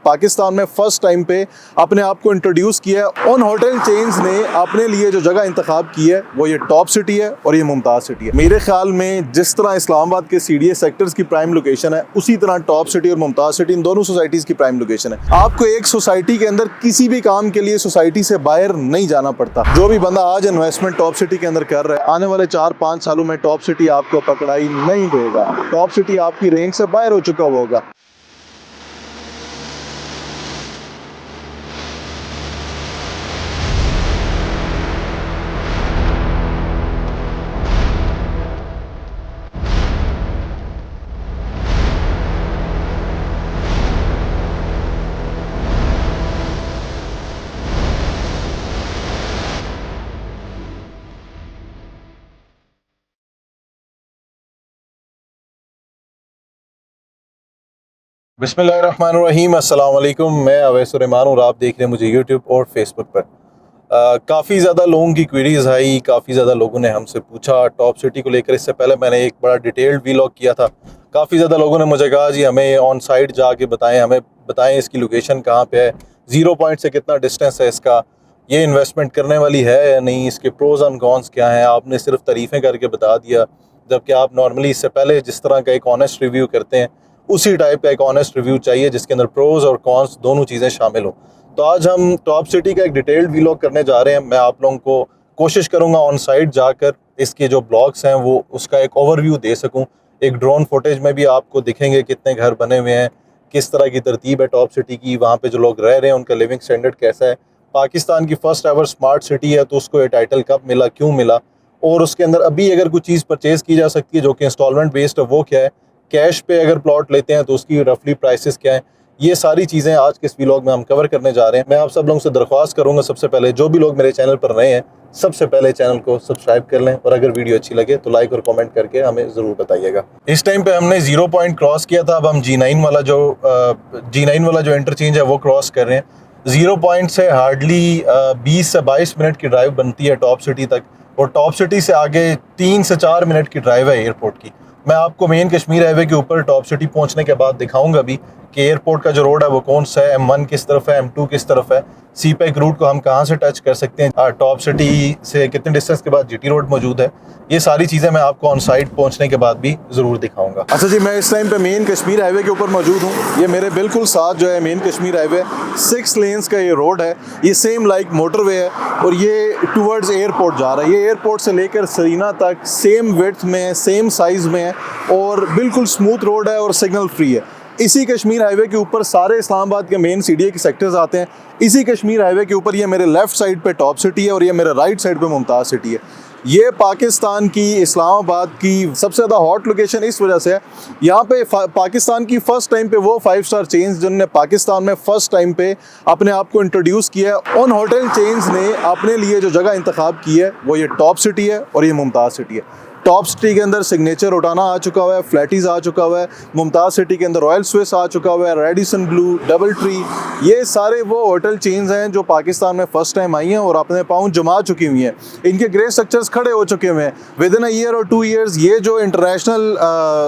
पाकिस्तान में first time पे अपने आप को इंट्रोड्यूस किया है। उन होटल चेन्स ने अपने लिए जो जगह इंतखाब की है वो ये टॉप सिटी है और ये मुमताज़ सिटी है। मेरे ख्याल में जिस तरह इस्लामाबाद के CDA सेक्टर्स की प्राइम लोकेशन है, उसी तरह टॉप सिटी और मुमताज़ सिटी इन दोनों सोसाइटीज़ की प्राइम लोकेशन है। आपको एक सोसाइटी के अंदर किसी भी काम के लिए सोसाइटी से बाहर नहीं जाना पड़ता। जो भी बंदा आज इन्वेस्टमेंट टॉप सिटी के अंदर कर रहा है, आने वाले 4-5 सालों में टॉप सिटी आपको पकड़ाई नहीं देगा। टॉप सिटी आपकी रेंज से बाहर हो चुका होगा। बिस्मिल्लाहिर्रहमानिर्रहीम, अस्सलाम वालेकुम। मैं अवैस रहमान और आप देख रहे हैं मुझे यूट्यूब और फेसबुक पर। काफ़ी ज़्यादा लोगों की क्वेरीज़ आई, काफ़ी ज़्यादा लोगों ने हमसे पूछा टॉप सिटी को लेकर। इससे पहले मैंने एक बड़ा डिटेल्ड वीलॉग किया था। काफ़ी ज़्यादा लोगों ने मुझे कहा जी हमें ऑन साइट जाके बताएं, हमें बताएं इसकी लोकेशन कहाँ पे है, 0 पॉइंट से कितना डिस्टेंस है इसका, ये इन्वेस्टमेंट करने वाली है या नहीं, इसके प्रोज एंड कॉन्स क्या हैं। आपने सिर्फ तारीफ़ें करके बता दिया, जबकि आप नॉर्मली इससे पहले जिस तरह का एक ऑनेस्ट रिव्यू करते हैं उसी टाइप का एक ऑनेस्ट रिव्यू चाहिए जिसके अंदर प्रोज और कॉन्स दोनों चीज़ें शामिल हो। तो आज हम टॉप सिटी का एक डिटेल्ड वीलॉग करने जा रहे हैं। मैं आप लोगों को कोशिश करूंगा ऑन साइट जाकर इसके जो ब्लॉक्स हैं वो उसका एक ओवरव्यू दे सकूं। एक ड्रोन फुटेज में भी आपको दिखेंगे कितने घर बने हुए हैं, किस तरह की तरतीब है टॉप सिटी की, वहाँ पे जो लोग रह रहे हैं उनका लिविंग स्टैंडर्ड कैसा है। पाकिस्तान की फ़र्स्ट एवर स्मार्ट सिटी है तो उसको ये टाइटल कब मिला, क्यों मिला, और उसके अंदर अभी अगर कोई चीज़ परचेज़ की जा सकती है जो कि इंस्टॉलमेंट बेस्ड है वो क्या है, कैश पे अगर प्लॉट लेते हैं तो उसकी रफली प्राइसेस क्या है। ये सारी चीज़ें आज के इस व्लॉग में हम कवर करने जा रहे हैं। मैं आप सब लोगों से दरख्वास्त करूंगा, सबसे पहले जो भी लोग मेरे चैनल पर नए हैं सबसे पहले चैनल को सब्सक्राइब कर लें और अगर वीडियो अच्छी लगे तो लाइक और कमेंट करके हमें ज़रूर बताइएगा। इस टाइम पे हमने 0 पॉइंट क्रॉस किया था। अब हम G9 वाला जो इंटरचेंज है वो क्रॉस कर रहे हैं। 0 पॉइंट से हार्डली 20 से 22 मिनट की ड्राइव बनती है टॉप सिटी तक, और टॉप सिटी से आगे 3 से 4 मिनट की ड्राइव है एयरपोर्ट की। मैं आपको मेन कश्मीर हाईवे के ऊपर टॉप सिटी पहुंचने के बाद दिखाऊंगा भी कि एयरपोर्ट का जो रोड है वो कौन सा है, M1 किस तरफ है, M2 किस तरफ है, CPEC रूट को हम कहां से टच कर सकते हैं, टॉप सिटी से कितने डिस्टेंस के बाद GT रोड मौजूद है। ये सारी चीज़ें मैं आपको ऑन साइट पहुंचने के बाद भी ज़रूर दिखाऊंगा। अच्छा जी, मैं इस टाइम पे मेन कश्मीर हाईवे के ऊपर मौजूद हूँ। ये मेरे बिल्कुल साथ जो है मेन कश्मीर हाईवे 6 लेन्स का ये रोड है। ये सेम लाइक मोटरवे है और ये टूवर्ड्स एयरपोर्ट जा रहा है। ये एयरपोर्ट से लेकर सरीना तक सेम विड्थ में, सेम साइज़ में है और बिल्कुल स्मूथ रोड है और सिग्नल फ्री है। इसी कश्मीर हाईवे के ऊपर सारे इस्लामाबाद के मेन CDA के सेक्टर्स आते हैं। इसी कश्मीर हाईवे के ऊपर ये मेरे लेफ़्ट साइड पे टॉप सिटी है और ये मेरे राइट साइड पे मुमताज़ सिटी है। ये पाकिस्तान की, इस्लामाबाद की सबसे ज़्यादा हॉट लोकेशन इस वजह से है, यहाँ पे पाकिस्तान की फ़र्स्ट टाइम पे वो 5 स्टार चेन्स जिन्होंने पाकिस्तान में फ़र्स्ट टाइम पे अपने आप को इंट्रोड्यूस किया है, उन होटल चेन्स ने अपने लिए जो जगह इंतखाब की है वो ये टॉप सिटी है और ये मुमताज़ सिटी है। टॉप सिटी के अंदर सिग्नेचर रोटाना आ चुका हुआ है, फ्लैटीज आ चुका हुआ है। मुमताज़ सिटी के अंदर रॉयल स्विस आ चुका हुआ है, रेडिसन ब्लू, डबल ट्री। ये सारे वो होटल चेन्स हैं जो पाकिस्तान में फ़र्स्ट टाइम आई हैं और अपने पाँव जमा चुकी हुई हैं। इनके ग्रे स्ट्रक्चर्स खड़े हो चुके हुए हैं। विद इन अ ईयर और 2 ईयर्स ये जो इंटरनेशनल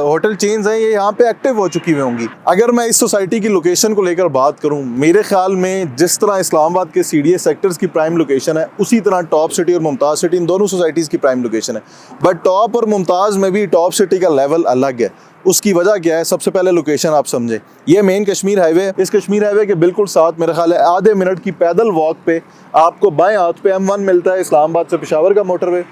होटल चेन्स हैं ये यहाँ पे एक्टिव हो चुकी हुई होंगी। अगर मैं इस सोसाइटी की लोकेशन को लेकर बात करूँ, मेरे ख्याल में जिस तरह इस्लामाबाद के CDA सेक्टर्स की प्राइम लोकेशन है उसी तरह टॉप सिटी और मुमताज़ सिटी इन दोनों सोसाइटीज़ की प्राइम लोकेशन है। बट टॉप और मुमताज़ में भी टॉप सिटी का लेवल अलग है। उसकी वजह क्या है? सबसे पहले लोकेशन आप समझें। ये मेन कश्मीर हाईवे, इस कश्मीर हाईवे के बिल्कुल साथ मेरे ख्याल है आधे मिनट की पैदल वॉक पे आपको बाएं हाथ पे M1 मिलता है, इस्लामाबाद से पेशावर का मोटरवे,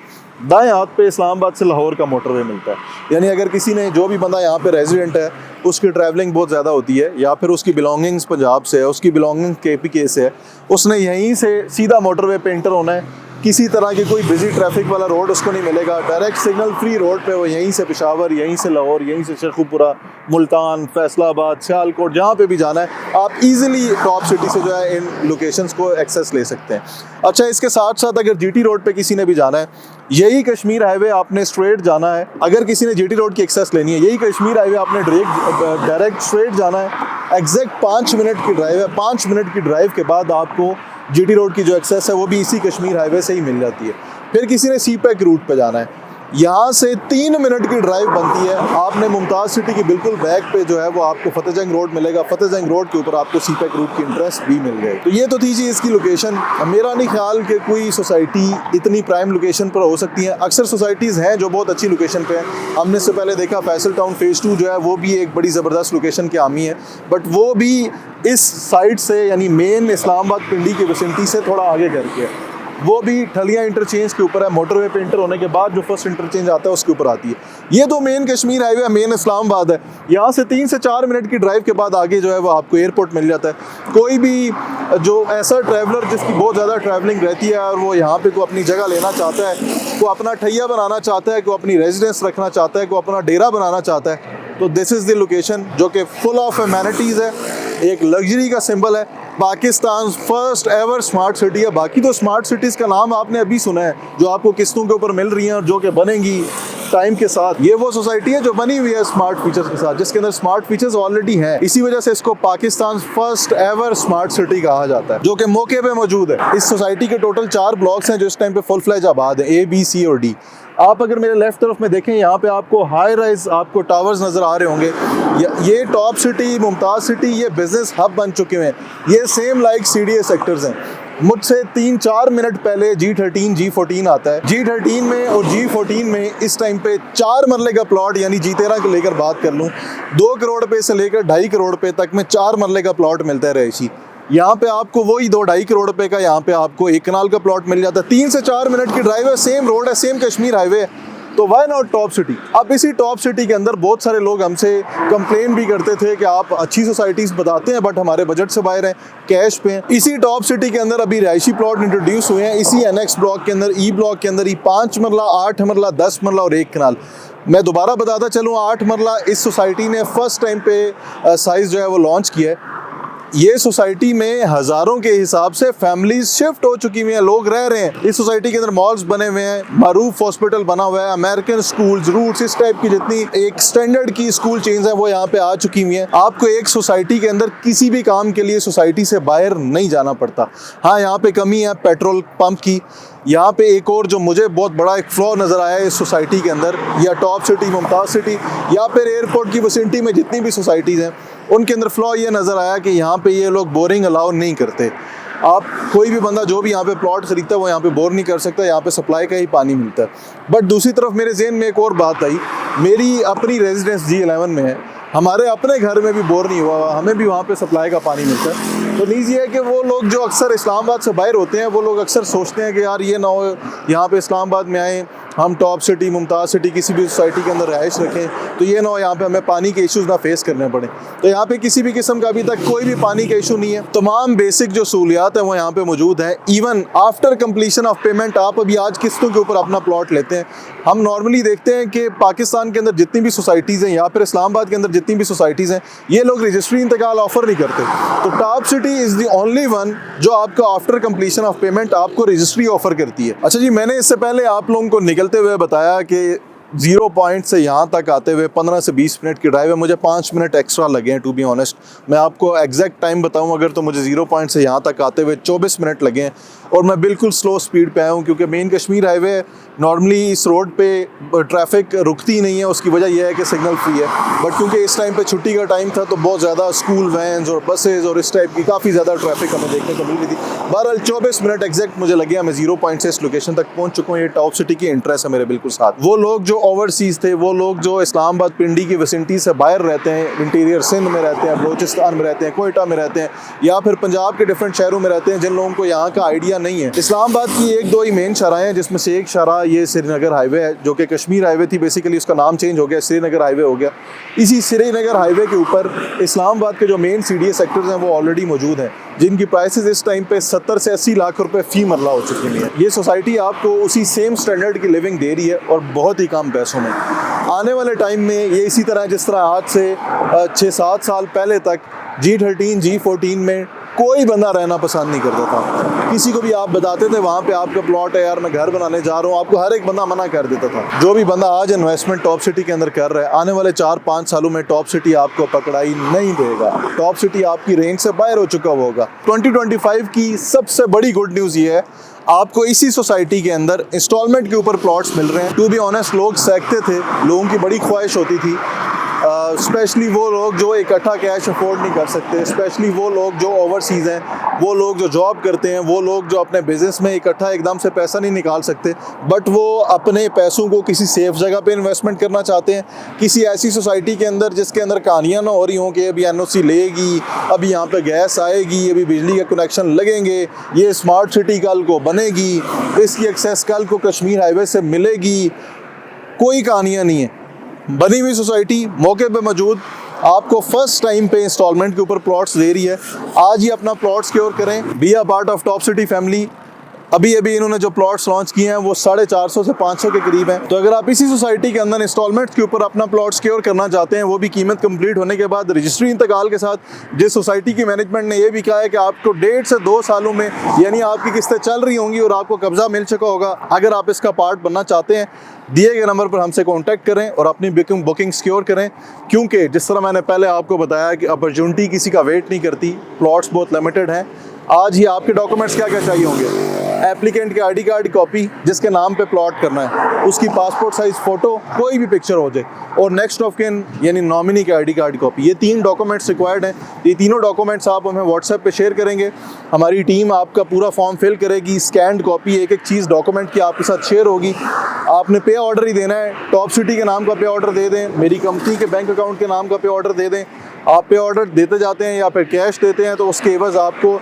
दाएं हाथ पे इस्लामाबाद से लाहौर का मोटरवे मिलता है। यानी अगर किसी ने, जो भी बंदा यहाँ पे रेजिडेंट है, उसकी ट्रैवलिंग बहुत ज़्यादा होती है या फिर उसकी बिलोंगिंग्स पंजाब से है, उसकी बिलोंगिंग KPK से है, उसने यहीं से सीधा मोटरवे पे एंटर होना है। किसी तरह की कोई बिजी ट्रैफिक वाला रोड उसको नहीं मिलेगा। डायरेक्ट सिग्नल फ्री रोड पे वो यहीं से पेशावर, यहीं से लाहौर, यहीं से शेखुपुरा, मुल्तान, फैसलाबाद, सियालकोट, जहाँ पे भी जाना है आप इजीली टॉप सिटी से जो है इन लोकेशंस को एक्सेस ले सकते हैं। अच्छा, इसके साथ साथ अगर GT रोड पे किसी ने भी जाना है, यही कश्मीर हाईवे आपने स्ट्रेट जाना है। अगर किसी ने GT रोड की एक्सेस लेनी है, यही कश्मीर हाईवे आपने डायरेक्ट स्ट्रेट जाना है। एग्जैक्ट 5 मिनट की ड्राइव है। 5 मिनट की ड्राइव के बाद आपको GT रोड की जो एक्सेस है वो भी इसी कश्मीर हाईवे से ही मिल जाती है। फिर किसी ने CPEC रूट पे जाना है, यहाँ से 3 मिनट की ड्राइव बनती है। आपने मुमताज़ सिटी की बिल्कुल बैक पे जो है वो आपको फतेह जंग रोड मिलेगा। फतेह जंग रोड के ऊपर आपको सीपैक रूट की इंटरेस्ट भी मिल गई। तो ये तो थी जी इसकी लोकेशन। मेरा नहीं ख्याल कि कोई सोसाइटी इतनी प्राइम लोकेशन पर हो सकती है। अक्सर सोसाइटीज़ हैं जो बहुत अच्छी लोकेशन पे हैं। हमने इससे पहले देखा फैसल टाउन फेज़ 2 जो है वो भी एक बड़ी ज़बरदस्त लोकेशन के हामी है, बट वो भी इस साइड से यानी मेन इस्लामाबाद पिंडी की विसिनिटी से थोड़ा आगे करके है। वो भी ठलिया इंटरचेंज के ऊपर है। मोटरवे पे इंटर होने के बाद जो फर्स्ट इंटरचेंज आता है उसके ऊपर आती है। ये तो मेन कश्मीर हाईवे है, मेन इस्लामाबाद है। यहाँ से 3 से 4 मिनट की ड्राइव के बाद आगे जो है वो आपको एयरपोर्ट मिल जाता है। कोई भी जो ऐसा ट्रैवलर जिसकी बहुत ज़्यादा ट्रैवलिंग रहती है और वो यहाँ पे को अपनी जगह लेना चाहता है, को अपना ठैया बनाना चाहता है, को अपनी रेजिडेंस रखना चाहता है, को अपना डेरा बनाना चाहता है, तो दिस इज़ द लोकेशन जो कि फुल ऑफ एमेनिटीज़ है, एक लग्जरी का सिंबल है। Pakistan first ever smart city है। बाकी तो स्मार्ट सिटीज़ का नाम आपने अभी सुना है जो आपको किस्तों के ऊपर मिल रही हैं और जो कि बनेंगी टाइम के साथ। ये वो सोसाइटी है जो बनी हुई है स्मार्ट फीचर्स के साथ, जिसके अंदर स्मार्ट फीचर्स ऑलरेडी हैं। इसी वजह से इसको Pakistan first ever smart city कहा जाता है, जो कि मौके पे मौजूद है। इस सोसाइटी के टोटल 4 ब्लॉक्स हैं जो इस टाइम पे फुल फ्लैज आबाद है, A, B, C और D। आप अगर मेरे लेफ्ट तरफ में देखें, यहाँ पे आपको हाई राइज आपको टावर्स नज़र आ रहे होंगे। ये टॉप सिटी, मुमताज़ सिटी, ये बिजनेस हब बन चुके हैं। ये सेम लाइक CDA सेक्टर्स हैं। मुझसे 3-4 मिनट पहले G13, G14 आता है। G13 में और G14 में इस टाइम पे 4 मरले का प्लॉट, यानी G13 को लेकर बात कर लूँ, 2 करोड़ रुपये से लेकर 2.5 करोड़ रुपये तक में 4 मरले का प्लॉट मिलता है रहायशी। यहाँ पे आपको वही 2-2.5 करोड़ रुपए का यहाँ पे आपको 1 कनाल का प्लॉट मिल जाता है। 3 से 4 मिनट की ड्राइव है, सेम रोड है, सेम कश्मीर हाईवे है। तो वाई नॉट टॉप सिटी। अब इसी टॉप सिटी के अंदर बहुत सारे लोग हमसे कंप्लेन भी करते थे कि आप अच्छी सोसाइटीज़ बताते हैं बट हमारे बजट से बाहर हैं, कैश पे हैं। इसी टॉप सिटी के अंदर अभी रिहायशी प्लॉट इंट्रोड्यूस हुए हैं, इसी NX ब्लॉक के अंदर, E ब्लॉक के अंदर ही 5 मरला, 8 मरला, 10 मरला और 1 कनाल। मैं दोबारा बताता चलूँ, 8 मरला इस सोसाइटी ने फर्स्ट टाइम पे साइज़ जो है वो लॉन्च किया है। ये सोसाइटी में हज़ारों के हिसाब से फैमिलीज शिफ्ट हो चुकी हुई हैं, लोग रह रहे हैं। इस सोसाइटी के अंदर मॉल्स बने हुए हैं, मारूफ हॉस्पिटल बना हुआ है, अमेरिकन स्कूल्स, रूट्स, इस टाइप की जितनी एक स्टैंडर्ड की स्कूल चेन्स हैं वो यहाँ पे आ चुकी हुई हैं। आपको एक सोसाइटी के अंदर किसी भी काम के लिए सोसाइटी से बाहर नहीं जाना पड़ता। हाँ, यहाँ पे कमी है पेट्रोल पंप की। यहाँ पे एक और जो मुझे बहुत बड़ा एक फ्लॉ नज़र आया है इस सोसाइटी के अंदर, या टॉप सिटी, मुमताज़ सिटी, या फिर एयरपोर्ट की विसिनिटी में जितनी भी सोसाइटीज़ हैं उनके अंदर फ्लॉ ये नज़र आया कि यहाँ पे ये लोग बोरिंग अलाउ नहीं करते। आप कोई भी बंदा जो भी यहाँ पे प्लॉट खरीदता है वो यहाँ पे बोर नहीं कर सकता, यहाँ पे सप्लाई का ही पानी मिलता है। बट दूसरी तरफ मेरे ज़हन में एक और बात आई, मेरी अपनी रेजिडेंस G11 में है, हमारे अपने घर में भी बोर नहीं हुआ, हमें भी वहाँ पे सप्लाई का पानी मिलता है। तो नीज़ ये है कि वो लोग जो अक्सर इस्लामाबाद से बाहर होते हैं वो लोग अक्सर सोचते हैं कि यार ये ना हो यहाँ पे इस्लामाबाद में आए, हम टॉप सिटी, मुमताज़ सिटी, किसी भी सोसाइटी के अंदर रहायश रखें तो ये ना हो यहाँ पे हमें पानी के इश्यूज़ ना फेस करने पड़े। तो यहाँ पे किसी भी किस्म का अभी तक कोई भी पानी का इशू नहीं है। तमाम बेसिक जो सहूलियात हैं वो यहाँ पे मौजूद है। Even after completion of payment आप अभी आज किस्तों के ऊपर अपना प्लॉट लेते हैं। हम नॉर्मली देखते हैं कि पाकिस्तान के अंदर जितनी भी सोसाइटीज़ हैं या फिर इस्लामाबाद के अंदर जितनी भी सोसाइटीज़ हैं, ये लोग रजिस्ट्री इंतकाल ऑफर नहीं करते। तो top city is the only one जो आपको आफ्टर कंप्लीशन ऑफ पेमेंट आपको रजिस्ट्री ऑफर करती है। अच्छा जी, मैंने इससे पहले आप लोगों को निकलते हुए बताया कि 0 पॉइंट से यहाँ तक आते हुए 15 से 20 मिनट की ड्राइव है। मुझे 5 मिनट एक्स्ट्रा लगे हैं टू बी ऑनेस्ट। मैं आपको एग्जैक्ट टाइम बताऊँ अगर तो मुझे 0 पॉइंट से यहाँ तक आते हुए 24 मिनट लगे हैं और मैं बिल्कुल स्लो स्पीड पे आया हूँ क्योंकि मेन कश्मीर हाईवे है। नॉर्मली इस रोड पे ट्रैफिक रुकती नहीं है, उसकी वजह यह है कि सिग्नल फ्री है। बट क्योंकि इस टाइम पे छुट्टी का टाइम था तो बहुत ज़्यादा स्कूल वैन्स और बसेज और इस टाइप की काफ़ी ज़्यादा ट्रैफिक हमें देखने को मिल रही थी। बहरहाल 24 मिनट एग्जैक्ट मुझे लगे, मैं 0 पॉइंट से इस लोकेशन तक पहुँच चुका हूँ। ये टॉप सिटी की इंटरेस्ट है मेरे बिल्कुल साथ। वो लोग जो ओवरसीज़ थे, वो लोग जो इस्लामाबाद पिंडी की विसिनिटी से बाहर रहते हैं, इंटीरियर सिंध में रहते हैं, बलोचिस्तान में रहते हैं, कोयटा में रहते हैं या फिर पंजाब के डिफरेंट शहरों में रहते हैं, जिन लोगों को यहाँ का आइडिया नहीं है। इस्लामाबाद की 1-2 ही मेन शराहें हैं जिसमें से एक शराह ये श्रीनगर हाईवे है जो कि कश्मीर हाईवे थी, बेसिकली उसका नाम चेंज हो गया, श्रीनगर हाईवे हो गया। इसी श्रीनगर हाईवे के ऊपर इस्लामाबाद के जो मेन CDA सेक्टर्स हैं वो ऑलरेडी मौजूद हैं, जिनकी प्राइसेस इस टाइम पे 70 से 80 लाख रुपए फी मरला हो चुकी है। ये सोसाइटी आपको उसी सेम स्टैंडर्ड की लिविंग दे रही है और बहुत ही कम पैसों में। आने वाले टाइम में ये इसी तरह जिस तरह आज से 6-7 साल पहले तक G13, G14 में कोई बंदा रहना पसंद नहीं करता था। किसी को भी आप बताते थे वहाँ पे आपका प्लॉट है यार, मैं घर बनाने जा रहा हूँ, आपको हर एक बंदा मना कर देता था। जो भी बंदा आज इन्वेस्टमेंट टॉप सिटी के अंदर कर रहा है, आने वाले 4-5 सालों में टॉप सिटी आपको पकड़ाई नहीं देगा। टॉप सिटी आपकी रेंज से बाहर हो चुका होगा। 2025 की सबसे बड़ी गुड न्यूज़ ये है, आपको इसी सोसाइटी के अंदर इंस्टॉलमेंट के ऊपर प्लॉट्स मिल रहे हैं। टू बी ऑनेस्ट, लोग सहकते थे, लोगों की बड़ी ख्वाहिश होती थी, स्पेशली वो लोग जो इकट्ठा कैश अफोर्ड नहीं कर सकते, स्पेशली वो लोग जो ओवरसीज़ हैं, वो लोग जो जॉब करते हैं, वो लोग जो अपने बिज़नेस में इकट्ठा एकदम से पैसा नहीं निकाल सकते, बट वो अपने पैसों को किसी सेफ जगह पे इन्वेस्टमेंट करना चाहते हैं, किसी ऐसी सोसाइटी के अंदर जिसके अंदर कहानियाँ ना हो रही हों कि अभी एनओसी लेगी, अभी यहाँ पे गैस आएगी, अभी बिजली का कनेक्शन लगेंगे, ये स्मार्ट सिटी कल को बनेगी, इसकी एक्सेस कल को कश्मीर हाईवे से मिलेगी। कोई कहानियाँ नहीं है। बनी हुई सोसाइटी मौके पे मौजूद, आपको फर्स्ट टाइम पे इंस्टॉलमेंट के ऊपर प्लॉट्स दे रही है। आज ही अपना प्लॉट सिक्योर करें, be a part of top city family. अभी इन्होंने जो प्लॉट्स लॉन्च किए हैं वो 450 से 500 के करीब हैं। तो अगर आप इसी सोसाइटी के अंदर इंस्टॉलमेंट्स के ऊपर अपना प्लॉट सिक्योर करना चाहते हैं, वो भी कीमत कंप्लीट होने के बाद रजिस्ट्री इंतकाल के साथ, जिस सोसाइटी की मैनेजमेंट ने ये भी कहा है कि आपको 1.5 से 2 सालों में यानी आपकी किस्तें चल रही होंगी और आपको कब्जा मिल चुका होगा। अगर आप इसका पार्ट बनना चाहते हैं, दिए गए नंबर पर हमसे कॉन्टैक्ट करें और अपनी बुकिंग सिक्योर करें, क्योंकि जिस तरह मैंने पहले आपको बताया कि अपॉर्चुनिटी किसी का वेट नहीं करती, प्लॉट्स बहुत लिमिटेड हैं। आज ही आपके डॉक्यूमेंट्स क्या क्या चाहिए होंगे? एप्लीकेंट की आईडी कार्ड कॉपी जिसके नाम पे प्लॉट करना है, उसकी पासपोर्ट साइज फ़ोटो, कोई भी पिक्चर हो जाए, और नेक्स्ट ऑफ किन यानी नॉमिनी की आईडी कार्ड कॉपी। ये 3 डॉक्यूमेंट्स रिक्वायर्ड हैं। ये तीनों डॉक्यूमेंट्स आप हमें व्हाट्सएप पे शेयर करेंगे, हमारी टीम आपका पूरा फॉर्म फिल करेगी, स्कैंड कॉपी एक एक चीज़ डॉक्यूमेंट की आपके साथ शेयर होगी। आपने पे ऑर्डर ही देना है, टॉप सिटी के नाम का पे ऑर्डर दे दें, मेरी कंपनी के बैंक अकाउंट के नाम का पे ऑर्डर दे दें। आप पे ऑर्डर देते जाते हैं या फिर कैश देते हैं, तो उसके एवज आपको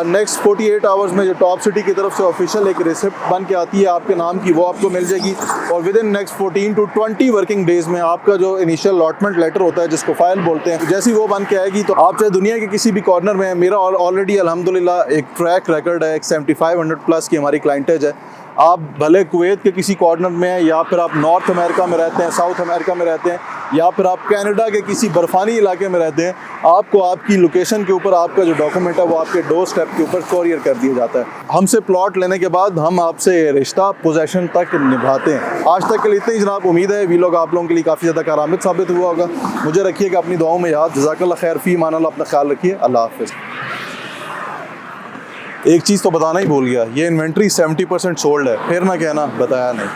नेक्स्ट 48 आवर्स में जो टॉप सिटी की तरफ से ऑफिशियल एक रिसिप्ट बन के आती है आपके नाम की, वो आपको मिल जाएगी। और with in next 14 to 20 working days में आपका जो इनिशियल अलॉटमेंट लेटर होता है, जिसको फाइल बोलते हैं, जैसी वो बन के आएगी, तो आप चाहे दुनिया के किसी भी कॉर्नर में, मेरा ऑलरेडी अल्हम्दुलिल्लाह एक ट्रैक रिकॉर्ड है, एक 7500 प्लस की हमारी क्लाइंटेज है। आप भले कुवैत के किसी कॉर्नर में हैं, या फिर आप नॉर्थ अमेरिका में रहते हैं, साउथ अमेरिका में रहते हैं, या फिर आप कनाडा के किसी बर्फ़ानी इलाके में रहते हैं, आपको आपकी लोकेशन के ऊपर आपका जो डॉक्यूमेंट है वो आपके डोर स्टेप के ऊपर कोरियर कर दिया जाता है। हमसे प्लॉट लेने के बाद हम आपसे रिश्ता पोजेशन तक निभाते हैं। आज तक के लिए इतना ही जनाब। उम्मीद है वी लोग आप लोगों के लिए काफ़ी ज़्यादा कारआमद साबित हुआ होगा। मुझे रखिएगा अपनी दुआओं में याद। जज़ाकल्लाह खैर, फ़ी मान अल्लाह, अपना ख्याल रखिए। अल्लाह हाफ़िज़। एक चीज़ तो बताना ही भूल गया, ये इन्वेंट्री 70% सोल्ड है, फिर ना कहना बताया नहीं।